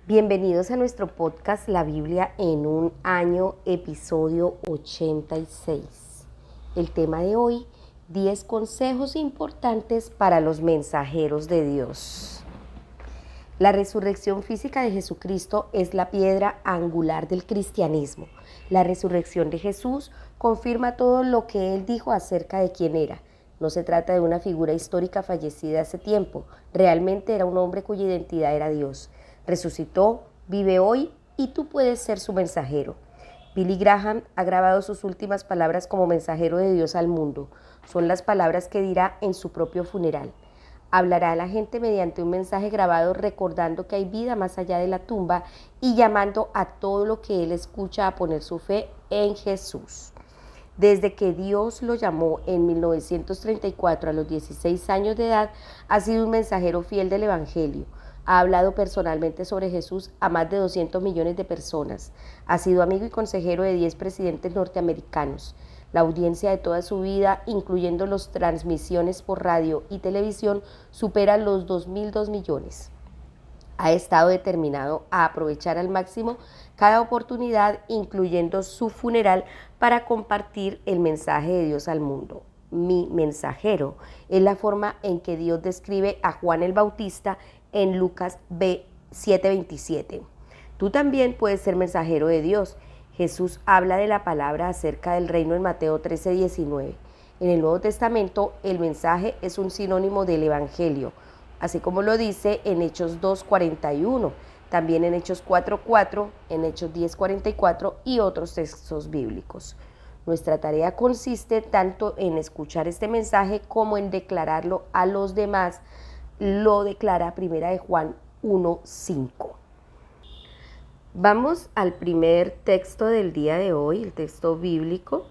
Bienvenidos a nuestro podcast La Biblia en un año, episodio 86. El tema de hoy, 10 consejos importantes para los mensajeros de Dios. La resurrección física de Jesucristo es la piedra angular del cristianismo. La resurrección de Jesús confirma todo lo que Él dijo acerca de quién era. No se trata de una figura histórica fallecida hace tiempo. Realmente era un hombre cuya identidad era Dios. Resucitó, vive hoy y tú puedes ser su mensajero. Billy Graham ha grabado sus últimas palabras como mensajero de Dios al mundo. Son las palabras que dirá en su propio funeral. Hablará a la gente mediante un mensaje grabado recordando que hay vida más allá de la tumba y llamando a todo lo que él escucha a poner su fe en Jesús. Desde que Dios lo llamó en 1934 a los 16 años de edad, ha sido un mensajero fiel del Evangelio. Ha hablado personalmente sobre Jesús a más de 200 millones de personas. Ha sido amigo y consejero de 10 presidentes norteamericanos. La audiencia de toda su vida, incluyendo las transmisiones por radio y televisión, supera los 2.002 millones. Ha estado determinado a aprovechar al máximo cada oportunidad, incluyendo su funeral, para compartir el mensaje de Dios al mundo. Mi mensajero es la forma en que Dios describe a Juan el Bautista en Lucas 7:27. Tú también puedes ser mensajero de Dios. Jesús habla de la palabra acerca del reino en Mateo 13:19. En el Nuevo Testamento, el mensaje es un sinónimo del Evangelio, así como lo dice en Hechos 2:41, también en Hechos 4:4, en Hechos 10:44 y otros textos bíblicos. Nuestra tarea consiste tanto en escuchar este mensaje como en declararlo a los demás. Lo declara 1 de Juan 1:5. Vamos al primer texto del día de hoy, el texto bíblico,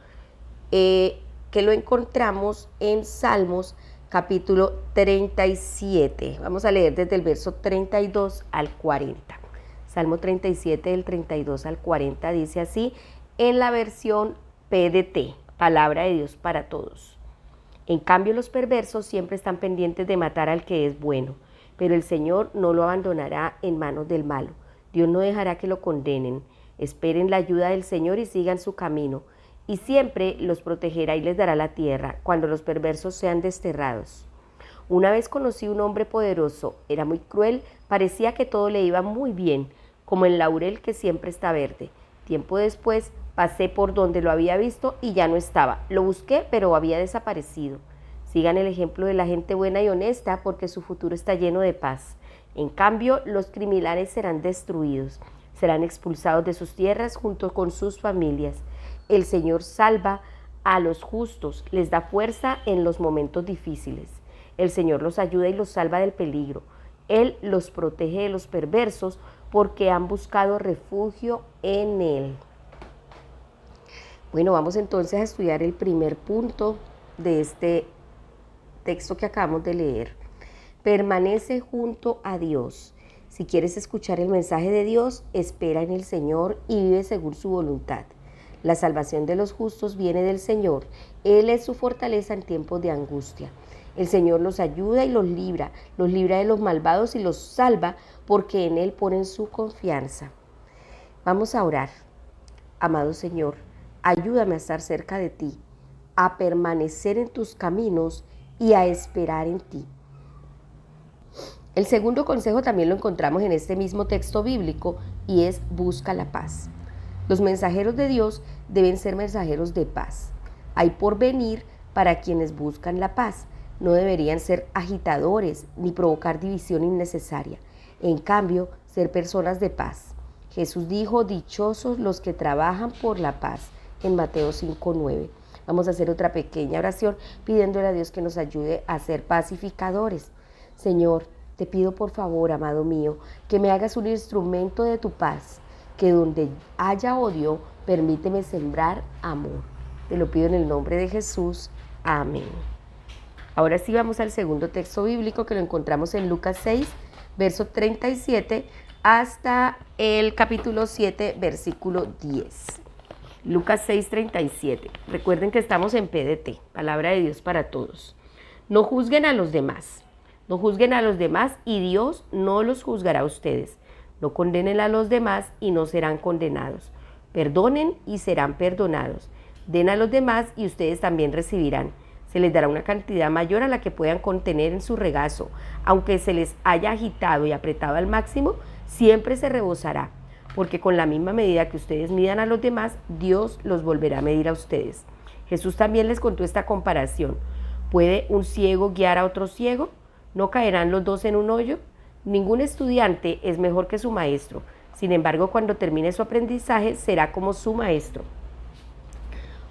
que lo encontramos en Salmos capítulo 37. Vamos a leer desde el verso 32 al 40. Salmo 37 del 32 al 40 dice así en la versión PDT, Palabra de Dios para Todos. En cambio, los perversos siempre están pendientes de matar al que es bueno, pero el Señor no lo abandonará en manos del malo. Dios no dejará que lo condenen. Esperen la ayuda del Señor y sigan su camino, y siempre los protegerá y les dará la tierra cuando los perversos sean desterrados. Una vez conocí un hombre poderoso, era muy cruel, parecía que todo le iba muy bien, como el laurel que siempre está verde. Tiempo después pasé por donde lo había visto y ya no estaba. Lo busqué, pero había desaparecido. Sigan el ejemplo de la gente buena y honesta, porque su futuro está lleno de paz. En cambio, los criminales serán destruidos, serán expulsados de sus tierras junto con sus familias. El Señor salva a los justos, les da fuerza en los momentos difíciles. El Señor los ayuda y los salva del peligro. Él los protege de los perversos porque han buscado refugio en Él. Bueno, vamos entonces a estudiar el primer punto de este texto que acabamos de leer. Permanece junto a Dios. Si quieres escuchar el mensaje de Dios, espera en el Señor y vive según su voluntad. La salvación de los justos viene del Señor. Él es su fortaleza en tiempos de angustia. El Señor los ayuda y los libra de los malvados y los salva porque en Él ponen su confianza. Vamos a orar. Amado Señor, ayúdame a estar cerca de ti, a permanecer en tus caminos y a esperar en ti. El segundo consejo también lo encontramos en este mismo texto bíblico y es busca la paz. Los mensajeros de Dios deben ser mensajeros de paz. Hay porvenir para quienes buscan la paz. No deberían ser agitadores ni provocar división innecesaria. En cambio, ser personas de paz. Jesús dijo, dichosos los que trabajan por la paz, en Mateo 5:9. Vamos a hacer otra pequeña oración pidiéndole a Dios que nos ayude a ser pacificadores. Señor, te pido por favor, amado mío, que me hagas un instrumento de tu paz, que donde haya odio, permíteme sembrar amor. Te lo pido en el nombre de Jesús. Amén. Ahora sí vamos al segundo texto bíblico que lo encontramos en Lucas 6, verso 37, hasta el capítulo 7, versículo 10. Lucas 6:37. Recuerden que estamos en PDT, Palabra de Dios para Todos. No juzguen a los demás. No juzguen a los demás y Dios no los juzgará a ustedes. No condenen a los demás y no serán condenados. Perdonen y serán perdonados. Den a los demás y ustedes también recibirán. Se les dará una cantidad mayor a la que puedan contener en su regazo. Aunque se les haya agitado y apretado al máximo, siempre se rebosará. Porque con la misma medida que ustedes midan a los demás, Dios los volverá a medir a ustedes. Jesús también les contó esta comparación. ¿Puede un ciego guiar a otro ciego? ¿No caerán los dos en un hoyo? Ningún estudiante es mejor que su maestro. Sin embargo, cuando termine su aprendizaje, será como su maestro.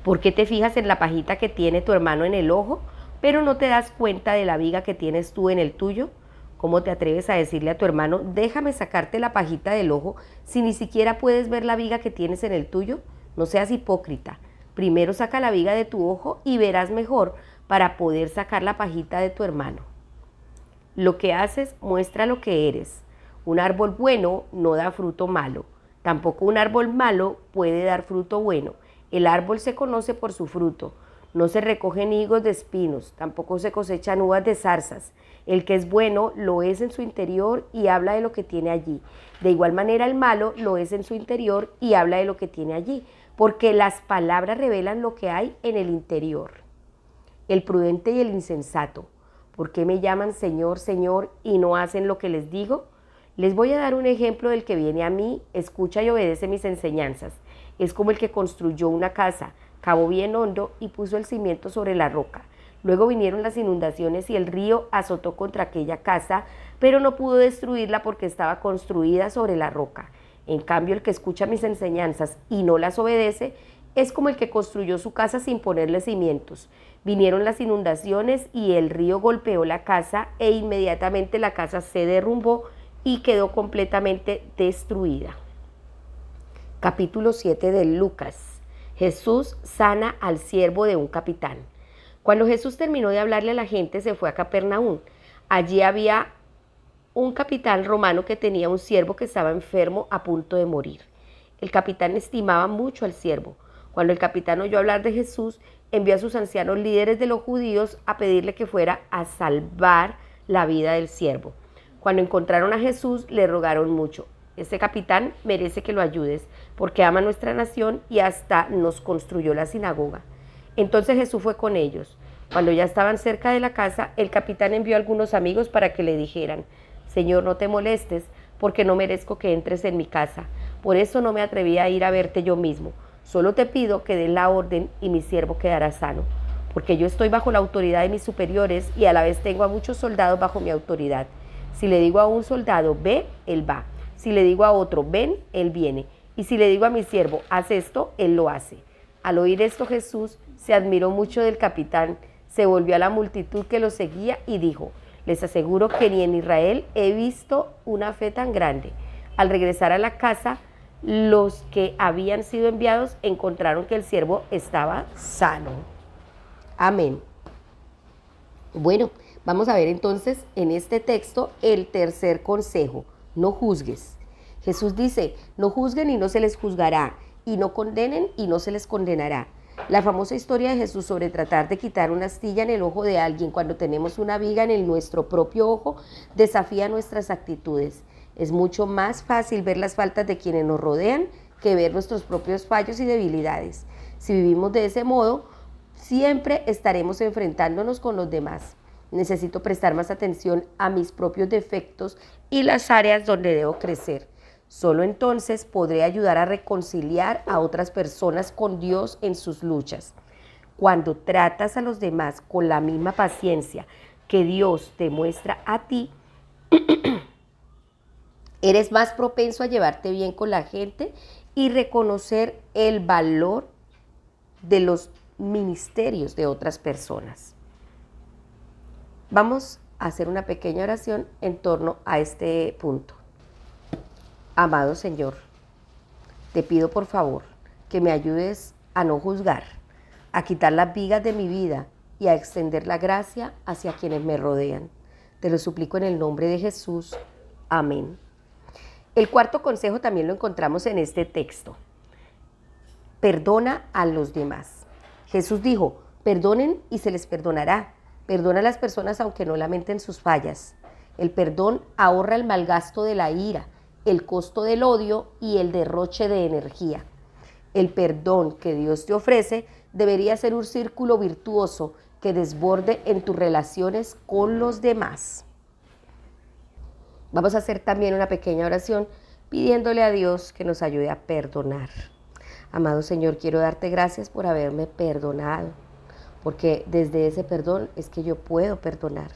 ¿Por qué te fijas en la pajita que tiene tu hermano en el ojo, pero no te das cuenta de la viga que tienes tú en el tuyo? ¿Cómo te atreves a decirle a tu hermano, déjame sacarte la pajita del ojo, si ni siquiera puedes ver la viga que tienes en el tuyo? No seas hipócrita. Primero saca la viga de tu ojo y verás mejor para poder sacar la pajita de tu hermano. Lo que haces muestra lo que eres. Un árbol bueno no da fruto malo. Tampoco un árbol malo puede dar fruto bueno. El árbol se conoce por su fruto. No se recogen higos de espinos, tampoco se cosechan uvas de zarzas. El que es bueno lo es en su interior y habla de lo que tiene allí. De igual manera el malo lo es en su interior y habla de lo que tiene allí, porque las palabras revelan lo que hay en el interior. El prudente y el insensato. ¿Por qué me llaman Señor, Señor y no hacen lo que les digo? Les voy a dar un ejemplo del que viene a mí, escucha y obedece mis enseñanzas. Es como el que construyó una casa, cavó bien hondo y puso el cimiento sobre la roca. Luego vinieron las inundaciones y el río azotó contra aquella casa, pero no pudo destruirla porque estaba construida sobre la roca. En cambio, el que escucha mis enseñanzas y no las obedece, es como el que construyó su casa sin ponerle cimientos. Vinieron las inundaciones y el río golpeó la casa e inmediatamente la casa se derrumbó y quedó completamente destruida. Capítulo 7 de Lucas. Jesús sana al siervo de un capitán. Cuando Jesús terminó de hablarle a la gente, se fue a Capernaum. Allí había un capitán romano que tenía un siervo que estaba enfermo a punto de morir. El capitán estimaba mucho al siervo. Cuando el capitán oyó hablar de Jesús, envió a sus ancianos líderes de los judíos a pedirle que fuera a salvar la vida del siervo. Cuando encontraron a Jesús, le rogaron mucho. Este capitán merece que lo ayudes, porque ama nuestra nación y hasta nos construyó la sinagoga. Entonces Jesús fue con ellos. Cuando ya estaban cerca de la casa, el capitán envió a algunos amigos para que le dijeran, Señor, no te molestes, porque no merezco que entres en mi casa. Por eso no me atreví a ir a verte yo mismo. Solo te pido que des la orden y mi siervo quedará sano, porque yo estoy bajo la autoridad de mis superiores y a la vez tengo a muchos soldados bajo mi autoridad. Si le digo a un soldado, ve, él va. Si le digo a otro, ven, él viene. Y si le digo a mi siervo, haz esto, él lo hace. Al oír esto, Jesús se admiró mucho del capitán, se volvió a la multitud que lo seguía y dijo, les aseguro que ni en Israel he visto una fe tan grande. Al regresar a la casa, los que habían sido enviados encontraron que el siervo estaba sano. Amén. Bueno, vamos a ver entonces en este texto el tercer consejo, no juzgues. Jesús dice, no juzguen y no se les juzgará, y no condenen y no se les condenará. La famosa historia de Jesús sobre tratar de quitar una astilla en el ojo de alguien cuando tenemos una viga en nuestro propio ojo desafía nuestras actitudes. Es mucho más fácil ver las faltas de quienes nos rodean que ver nuestros propios fallos y debilidades. Si vivimos de ese modo, siempre estaremos enfrentándonos con los demás. Necesito prestar más atención a mis propios defectos y las áreas donde debo crecer. Solo entonces podré ayudar a reconciliar a otras personas con Dios en sus luchas. Cuando tratas a los demás con la misma paciencia que Dios te muestra a ti, eres más propenso a llevarte bien con la gente y reconocer el valor de los ministerios de otras personas. Vamos a hacer una pequeña oración en torno a este punto. Amado Señor, te pido por favor que me ayudes a no juzgar, a quitar las vigas de mi vida y a extender la gracia hacia quienes me rodean. Te lo suplico en el nombre de Jesús. Amén. El cuarto consejo también lo encontramos en este texto. Perdona a los demás. Jesús dijo, perdonen y se les perdonará. Perdona a las personas aunque no lamenten sus fallas. El perdón ahorra el malgasto de la ira el costo del odio y el derroche de energía. El perdón que Dios te ofrece debería ser un círculo virtuoso que desborde en tus relaciones con los demás. Vamos a hacer también una pequeña oración pidiéndole a Dios que nos ayude a perdonar. Amado Señor, quiero darte gracias por haberme perdonado, porque desde ese perdón es que yo puedo perdonar.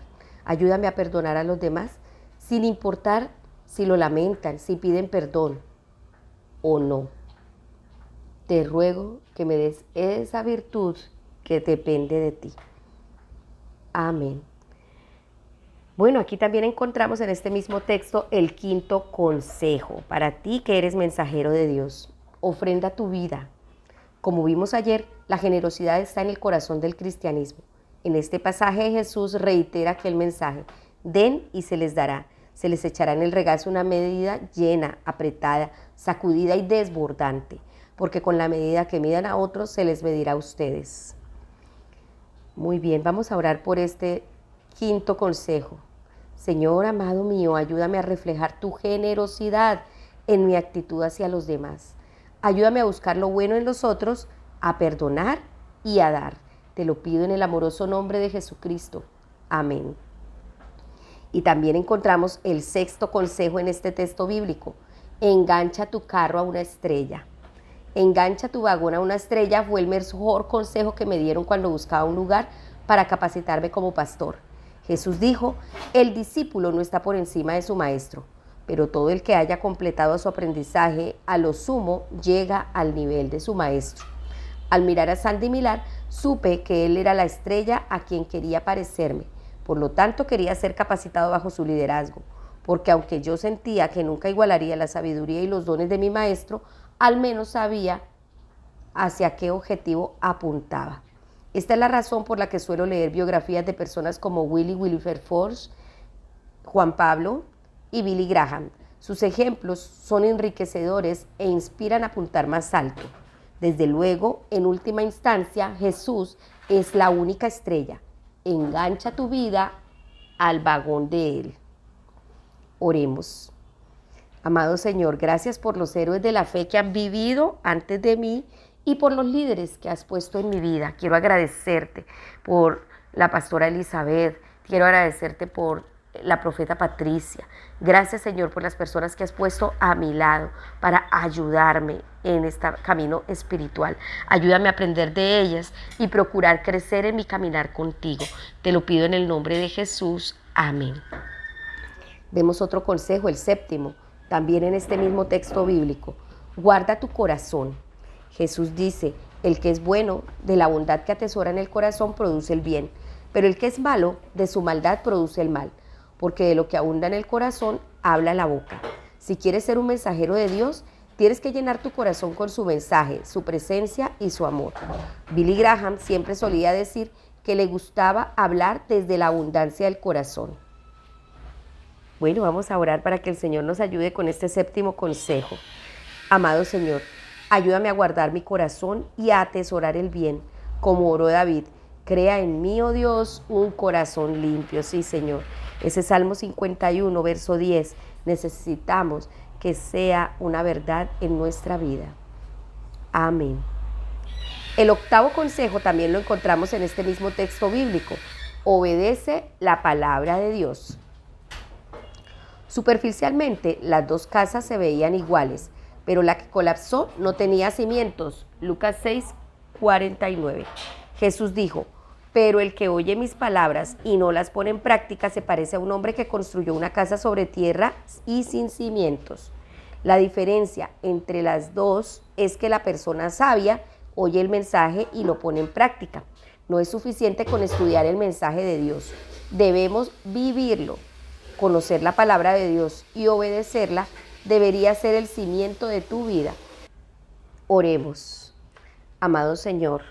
Ayúdame a perdonar a los demás sin importar si lo lamentan, si piden perdón o no. Te ruego que me des esa virtud que depende de ti. Amén. Bueno, aquí también encontramos en este mismo texto el quinto consejo. Para ti que eres mensajero de Dios, ofrenda tu vida. Como vimos ayer, la generosidad está en el corazón del cristianismo. En este pasaje Jesús reitera aquel mensaje: den y se les dará. Se les echará en el regazo una medida llena, apretada, sacudida y desbordante, porque con la medida que midan a otros se les medirá a ustedes. Muy bien, vamos a orar por este quinto consejo. Señor amado mío, ayúdame a reflejar tu generosidad en mi actitud hacia los demás. Ayúdame a buscar lo bueno en los otros, a perdonar y a dar. Te lo pido en el amoroso nombre de Jesucristo. Amén. Y también encontramos el sexto consejo en este texto bíblico. Engancha tu carro a una estrella. Engancha tu vagón a una estrella fue el mejor consejo que me dieron cuando buscaba un lugar para capacitarme como pastor. Jesús dijo: el discípulo no está por encima de su maestro, pero todo el que haya completado su aprendizaje a lo sumo llega al nivel de su maestro. Al mirar a Sandy Millar, supe que él era la estrella a quien quería parecerme. Por lo tanto, quería ser capacitado bajo su liderazgo, porque aunque yo sentía que nunca igualaría la sabiduría y los dones de mi maestro, al menos sabía hacia qué objetivo apuntaba. Esta es la razón por la que suelo leer biografías de personas como Wilberforce, Juan Pablo y Billy Graham. Sus ejemplos son enriquecedores e inspiran a apuntar más alto. Desde luego, en última instancia, Jesús es la única estrella. Engancha tu vida al vagón de Él. Oremos. Amado Señor, gracias por los héroes de la fe que han vivido antes de mí y por los líderes que has puesto en mi vida. Quiero agradecerte por la pastora Elizabeth, quiero agradecerte por la profeta Patricia. Gracias, Señor, por las personas que has puesto a mi lado para ayudarme en este camino espiritual. Ayúdame a aprender de ellas y procurar crecer en mi caminar contigo. Te lo pido en el nombre de Jesús. Amén. Vemos otro consejo, el séptimo, también en este mismo texto bíblico. Guarda tu corazón. Jesús dice: el que es bueno, de la bondad que atesora en el corazón, produce el bien. Pero el que es malo, de su maldad produce el mal. Porque de lo que abunda en el corazón, habla la boca. Si quieres ser un mensajero de Dios, tienes que llenar tu corazón con su mensaje, su presencia y su amor. Billy Graham siempre solía decir que le gustaba hablar desde la abundancia del corazón. Bueno, vamos a orar para que el Señor nos ayude con este séptimo consejo. Amado Señor, ayúdame a guardar mi corazón y a atesorar el bien, como oró David. Crea en mí, oh Dios, un corazón limpio. Sí, Señor. Ese Salmo 51, verso 10. Necesitamos que sea una verdad en nuestra vida. Amén. El octavo consejo también lo encontramos en este mismo texto bíblico. Obedece la palabra de Dios. Superficialmente, las dos casas se veían iguales, pero la que colapsó no tenía cimientos. Lucas 6, 49. Jesús dijo: pero el que oye mis palabras y no las pone en práctica se parece a un hombre que construyó una casa sobre tierra y sin cimientos. La diferencia entre las dos es que la persona sabia oye el mensaje y lo pone en práctica. No es suficiente con estudiar el mensaje de Dios. Debemos vivirlo. Conocer la palabra de Dios y obedecerla debería ser el cimiento de tu vida. Oremos. Amado Señor,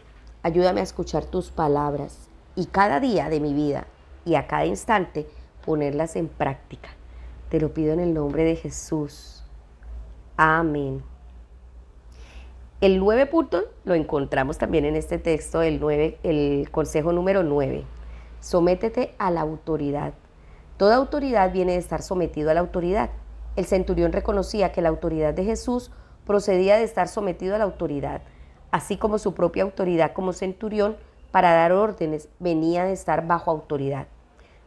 ayúdame a escuchar tus palabras y cada día de mi vida y a cada instante ponerlas en práctica. Te lo pido en el nombre de Jesús. Amén. El 9 punto lo encontramos también en este texto, el consejo número 9. Sométete a la autoridad. Toda autoridad viene de estar sometido a la autoridad. El centurión reconocía que la autoridad de Jesús procedía de estar sometido a la autoridad, así como su propia autoridad como centurión para dar órdenes venía de estar bajo autoridad.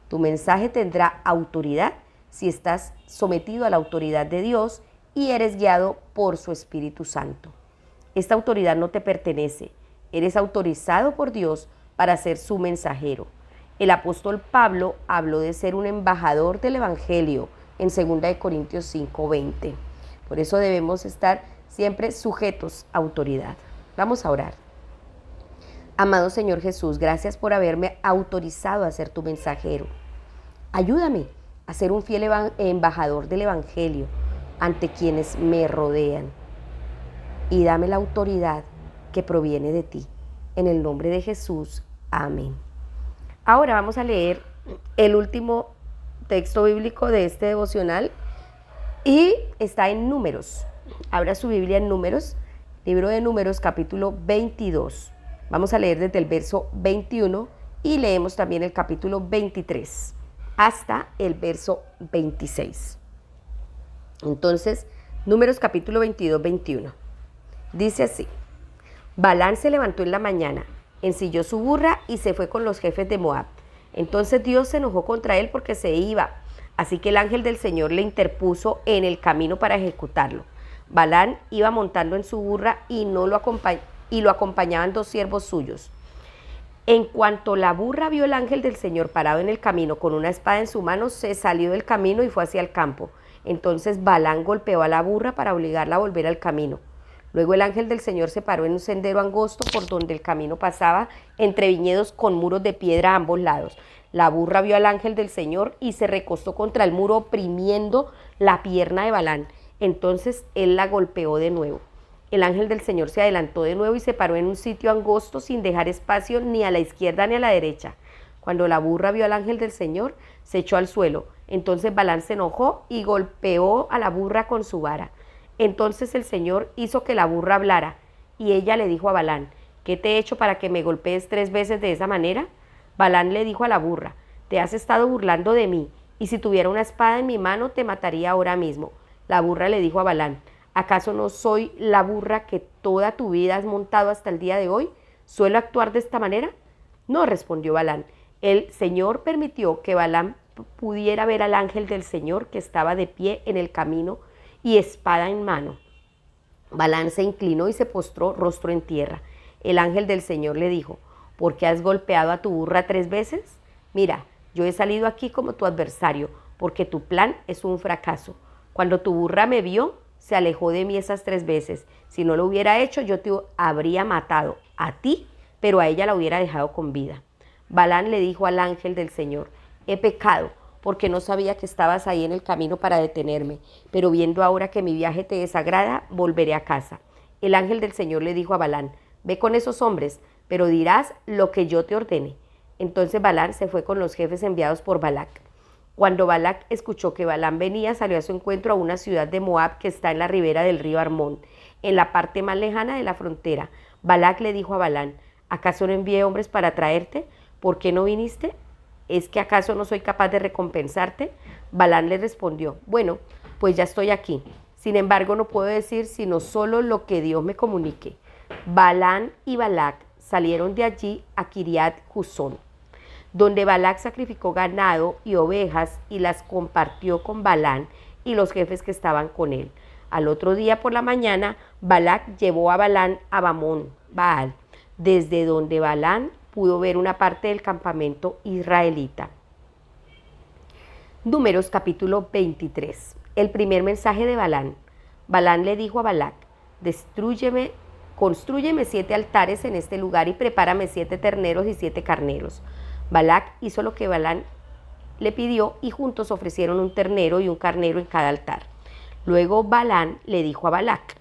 Tu mensaje tendrá autoridad si estás sometido a la autoridad de Dios y eres guiado por su Espíritu Santo. Esta autoridad no te pertenece, eres autorizado por Dios para ser su mensajero. El apóstol Pablo habló de ser un embajador del Evangelio en 2 Corintios 5:20. Por eso debemos estar siempre sujetos a autoridad. Vamos a orar. Amado Señor Jesús, gracias por haberme autorizado a ser tu mensajero. Ayúdame a ser un fiel embajador del Evangelio ante quienes me rodean. Y dame la autoridad que proviene de ti. En el nombre de Jesús. Amén. Ahora vamos a leer el último texto bíblico de este devocional y está en Números. Abra su Biblia en Números, libro de Números, capítulo 22. Vamos a leer desde el verso 21 y leemos también el capítulo 23 hasta el verso 26. Entonces, Números capítulo 22, 21. Dice así: Balán se levantó en la mañana, ensilló su burra y se fue con los jefes de Moab. Entonces Dios se enojó contra él porque se iba, así que el ángel del Señor le interpuso en el camino para ejecutarlo. Balán iba montando en su burra y lo acompañaban 2 siervos suyos. En cuanto la burra vio al ángel del Señor parado en el camino con una espada en su mano, se salió del camino y fue hacia el campo. Entonces Balán golpeó a la burra para obligarla a volver al camino. Luego el ángel del Señor se paró en un sendero angosto por donde el camino pasaba entre viñedos con muros de piedra a ambos lados. La burra vio al ángel del Señor y se recostó contra el muro oprimiendo la pierna de Balán. Entonces él la golpeó de nuevo. El ángel del Señor se adelantó de nuevo y se paró en un sitio angosto sin dejar espacio ni a la izquierda ni a la derecha. Cuando la burra vio al ángel del Señor, se echó al suelo. Entonces Balán se enojó y golpeó a la burra con su vara. Entonces el Señor hizo que la burra hablara, y ella le dijo a Balán: ¿Qué te he hecho para que me golpees 3 veces de esa manera? Balán le dijo a la burra: Te has estado burlando de mí, y si tuviera una espada en mi mano te mataría ahora mismo. La burra le dijo a Balán: ¿Acaso no soy la burra que toda tu vida has montado hasta el día de hoy? ¿Suelo actuar de esta manera? No, respondió Balán. El Señor permitió que Balán pudiera ver al ángel del Señor que estaba de pie en el camino y espada en mano. Balán se inclinó y se postró rostro en tierra. El ángel del Señor le dijo: ¿Por qué has golpeado a tu burra 3 veces? Mira, yo he salido aquí como tu adversario, porque tu plan es un fracaso. Cuando tu burra me vio, se alejó de mí esas 3 veces. Si no lo hubiera hecho, yo te habría matado a ti, pero a ella la hubiera dejado con vida. Balán le dijo al ángel del Señor: He pecado, porque no sabía que estabas ahí en el camino para detenerme, pero viendo ahora que mi viaje te desagrada, volveré a casa. El ángel del Señor le dijo a Balán: Ve con esos hombres, pero dirás lo que yo te ordene. Entonces Balán se fue con los jefes enviados por Balac. Cuando Balac escuchó que Balán venía, salió a su encuentro a una ciudad de Moab que está en la ribera del río Armón, en la parte más lejana de la frontera. Balac le dijo a Balán: ¿Acaso no envié hombres para traerte? ¿Por qué no viniste? ¿Es que acaso no soy capaz de recompensarte? Balán le respondió: Bueno, pues ya estoy aquí. Sin embargo, no puedo decir sino solo lo que Dios me comunique. Balán y Balac salieron de allí a Kiriat Jusón, donde Balac sacrificó ganado y ovejas y las compartió con Balán y los jefes que estaban con él. Al otro día por la mañana, Balac llevó a Balán a Bamón, Baal, desde donde Balán pudo ver una parte del campamento israelita. Números capítulo 23. El primer mensaje de Balán. Balán le dijo a Balac: Constrúyeme 7 altares en este lugar y prepárame 7 terneros y 7 carneros. Balac hizo lo que Balán le pidió y juntos ofrecieron un ternero y un carnero en cada altar. Luego Balán le dijo a Balac: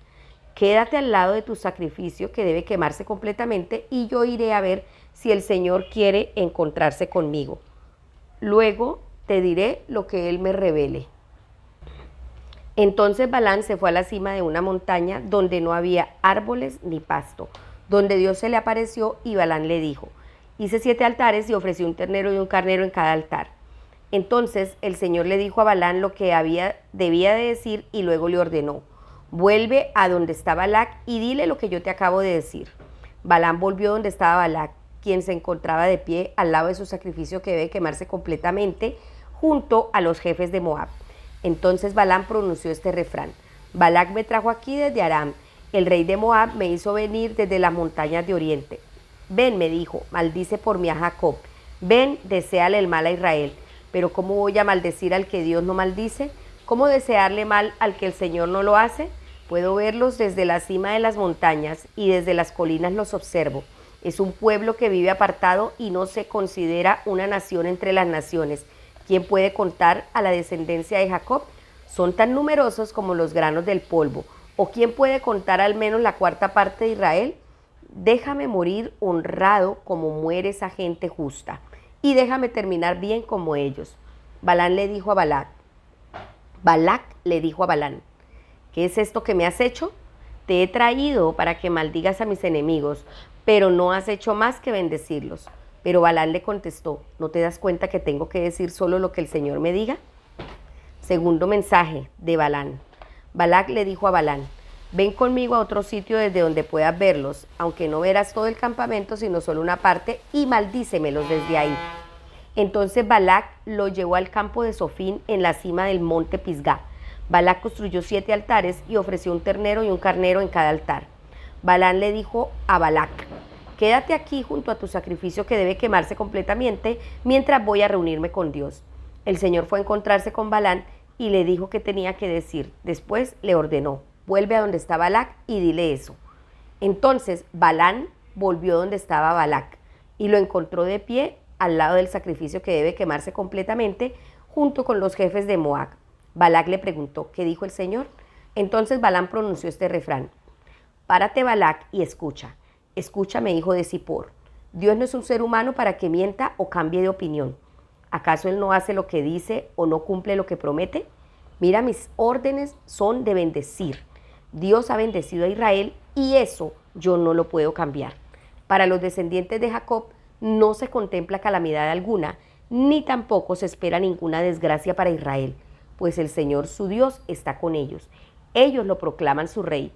Quédate al lado de tu sacrificio que debe quemarse completamente y yo iré a ver si el Señor quiere encontrarse conmigo. Luego te diré lo que Él me revele. Entonces Balán se fue a la cima de una montaña donde no había árboles ni pasto, donde Dios se le apareció y Balán le dijo: Hice 7 altares y ofrecí un ternero y un carnero en cada altar. Entonces el Señor le dijo a Balac lo que debía de decir y luego le ordenó: vuelve a donde está Balac y dile lo que yo te acabo de decir. Balaam volvió donde estaba Balac, quien se encontraba de pie al lado de su sacrificio que debe quemarse completamente, junto a los jefes de Moab. Entonces Balaam pronunció este refrán: Balac me trajo aquí desde Aram, el rey de Moab me hizo venir desde las montañas de Oriente. Ven, me dijo, maldice por mí a Jacob, ven, deséale el mal a Israel. Pero ¿cómo voy a maldecir al que Dios no maldice? ¿Cómo desearle mal al que el Señor no lo hace? Puedo verlos desde la cima de las montañas y desde las colinas los observo. Es un pueblo que vive apartado y no se considera una nación entre las naciones. ¿Quién puede contar a la descendencia de Jacob? Son tan numerosos como los granos del polvo. ¿O quién puede contar al menos la cuarta parte de Israel? Déjame morir honrado como muere esa gente justa, y déjame terminar bien como ellos. Balac le dijo a Balaam: ¿qué es esto que me has hecho? Te he traído para que maldigas a mis enemigos, pero no has hecho más que bendecirlos. Pero Balaam le contestó: ¿no te das cuenta que tengo que decir solo lo que el Señor me diga? Segundo mensaje de Balaam. Balac le dijo a Balaam: ven conmigo a otro sitio desde donde puedas verlos, aunque no verás todo el campamento, sino solo una parte, y maldícemelos desde ahí. Entonces Balac lo llevó al campo de Sofín en la cima del monte Pisgá. Balac construyó 7 altares y ofreció un ternero y un carnero en cada altar. Balaam le dijo a Balac: quédate aquí junto a tu sacrificio que debe quemarse completamente mientras voy a reunirme con Dios. El Señor fue a encontrarse con Balaam y le dijo qué tenía que decir. Después le ordenó: vuelve a donde está Balac y dile eso. Entonces Balaam volvió donde estaba Balac y lo encontró de pie al lado del sacrificio que debe quemarse completamente, junto con los jefes de Moab. Balac le preguntó: ¿qué dijo el Señor? Entonces Balaam pronunció este refrán: párate, Balac, y escucha. Escúchame, hijo de Zippor. Dios no es un ser humano para que mienta o cambie de opinión. ¿Acaso Él no hace lo que dice o no cumple lo que promete? Mira, mis órdenes son de bendecir. Dios ha bendecido a Israel y eso yo no lo puedo cambiar. Para los descendientes de Jacob no se contempla calamidad alguna, ni tampoco se espera ninguna desgracia para Israel, pues el Señor su Dios está con ellos. Ellos lo proclaman su rey.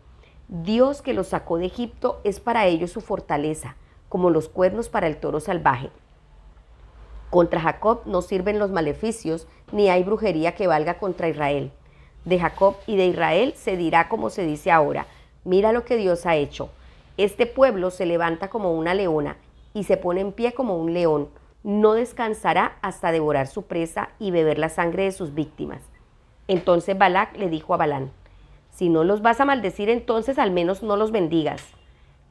Dios que los sacó de Egipto es para ellos su fortaleza, como los cuernos para el toro salvaje. Contra Jacob no sirven los maleficios, ni hay brujería que valga contra Israel. De Jacob y de Israel se dirá como se dice ahora: mira lo que Dios ha hecho. Este pueblo se levanta como una leona y se pone en pie como un león. No descansará hasta devorar su presa y beber la sangre de sus víctimas. Entonces Balac le dijo a Balaam: si no los vas a maldecir, entonces al menos no los bendigas.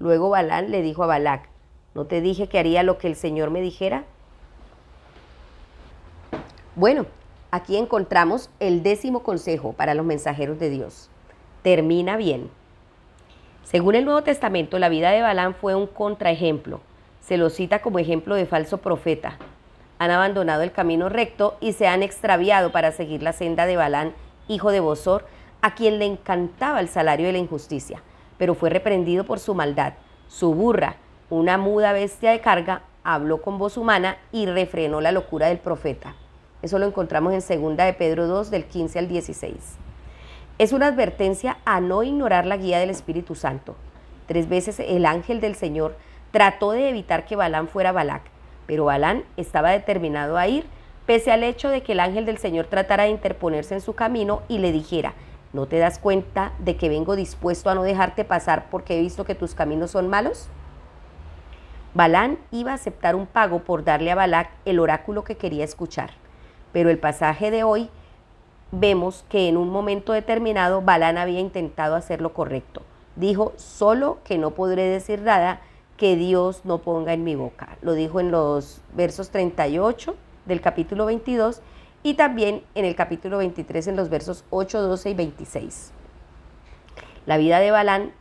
Luego Balaam le dijo a Balac: ¿no te dije que haría lo que el Señor me dijera? Bueno, aquí encontramos el 10º consejo para los mensajeros de Dios. Termina bien. Según el Nuevo Testamento, la vida de Balaam fue un contraejemplo. Se lo cita como ejemplo de falso profeta. Han abandonado el camino recto y se han extraviado para seguir la senda de Balaam, hijo de Bosor, a quien le encantaba el salario de la injusticia, pero fue reprendido por su maldad. Su burra, una muda bestia de carga, habló con voz humana y refrenó la locura del profeta. Eso lo encontramos en 2 de Pedro 2, del 15 al 16. Es una advertencia a no ignorar la guía del Espíritu Santo. 3 veces el ángel del Señor trató de evitar que Balaam fuera Balac, pero Balaam estaba determinado a ir, pese al hecho de que el ángel del Señor tratara de interponerse en su camino y le dijera: ¿no te das cuenta de que vengo dispuesto a no dejarte pasar porque he visto que tus caminos son malos? Balaam iba a aceptar un pago por darle a Balac el oráculo que quería escuchar, pero el pasaje de hoy vemos que en un momento determinado Balaam había intentado hacer lo correcto. Dijo: solo que no podré decir nada que Dios no ponga en mi boca. Lo dijo en los versos 38 del capítulo 22 y también en el capítulo 23 en los versos 8, 12 y 26. La vida de Balaam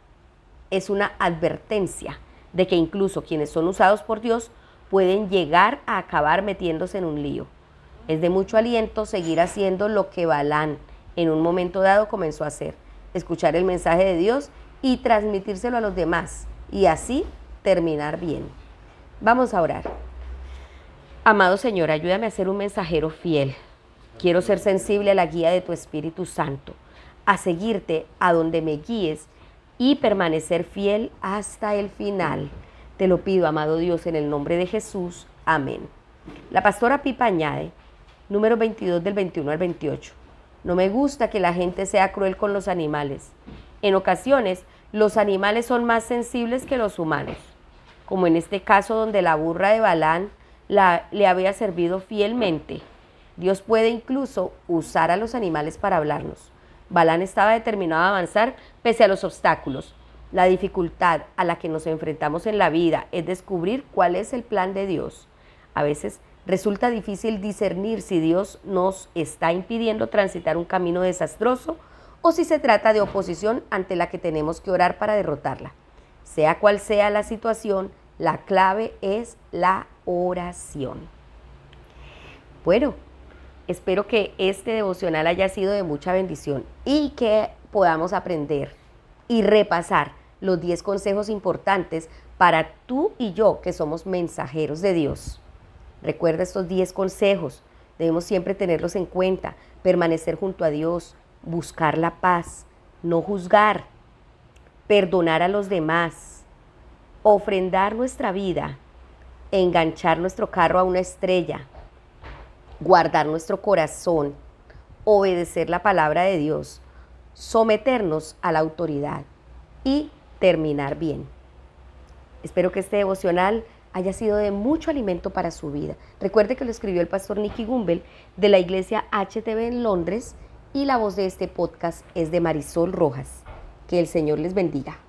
es una advertencia de que incluso quienes son usados por Dios pueden llegar a acabar metiéndose en un lío. Es de mucho aliento seguir haciendo lo que Balaam en un momento dado comenzó a hacer: escuchar el mensaje de Dios y transmitírselo a los demás, y así terminar bien. Vamos a orar. Amado Señor, ayúdame a ser un mensajero fiel. Quiero ser sensible a la guía de tu Espíritu Santo, a seguirte a donde me guíes y permanecer fiel hasta el final. Te lo pido, amado Dios, en el nombre de Jesús. Amén. La pastora Pipa añade, número 22 del 21 al 28. No me gusta que la gente sea cruel con los animales. En ocasiones, los animales son más sensibles que los humanos, como en este caso donde la burra de Balán le había servido fielmente. Dios puede incluso usar a los animales para hablarnos. Balán estaba determinado a avanzar pese a los obstáculos. La dificultad a la que nos enfrentamos en la vida es descubrir cuál es el plan de Dios. A veces resulta difícil discernir si Dios nos está impidiendo transitar un camino desastroso o si se trata de oposición ante la que tenemos que orar para derrotarla. Sea cual sea la situación, la clave es la oración. Bueno, espero que este devocional haya sido de mucha bendición y que podamos aprender y repasar los 10 consejos importantes para tú y yo que somos mensajeros de Dios. Recuerda estos 10 consejos, debemos siempre tenerlos en cuenta: permanecer junto a Dios, buscar la paz, no juzgar, perdonar a los demás, ofrendar nuestra vida, enganchar nuestro carro a una estrella, guardar nuestro corazón, obedecer la palabra de Dios, someternos a la autoridad y terminar bien. Espero que este devocional haya sido de mucho alimento para su vida. Recuerde que lo escribió el pastor Nicky Gumbel de la iglesia HTB en Londres y la voz de este podcast es de Marisol Rojas. Que el Señor les bendiga.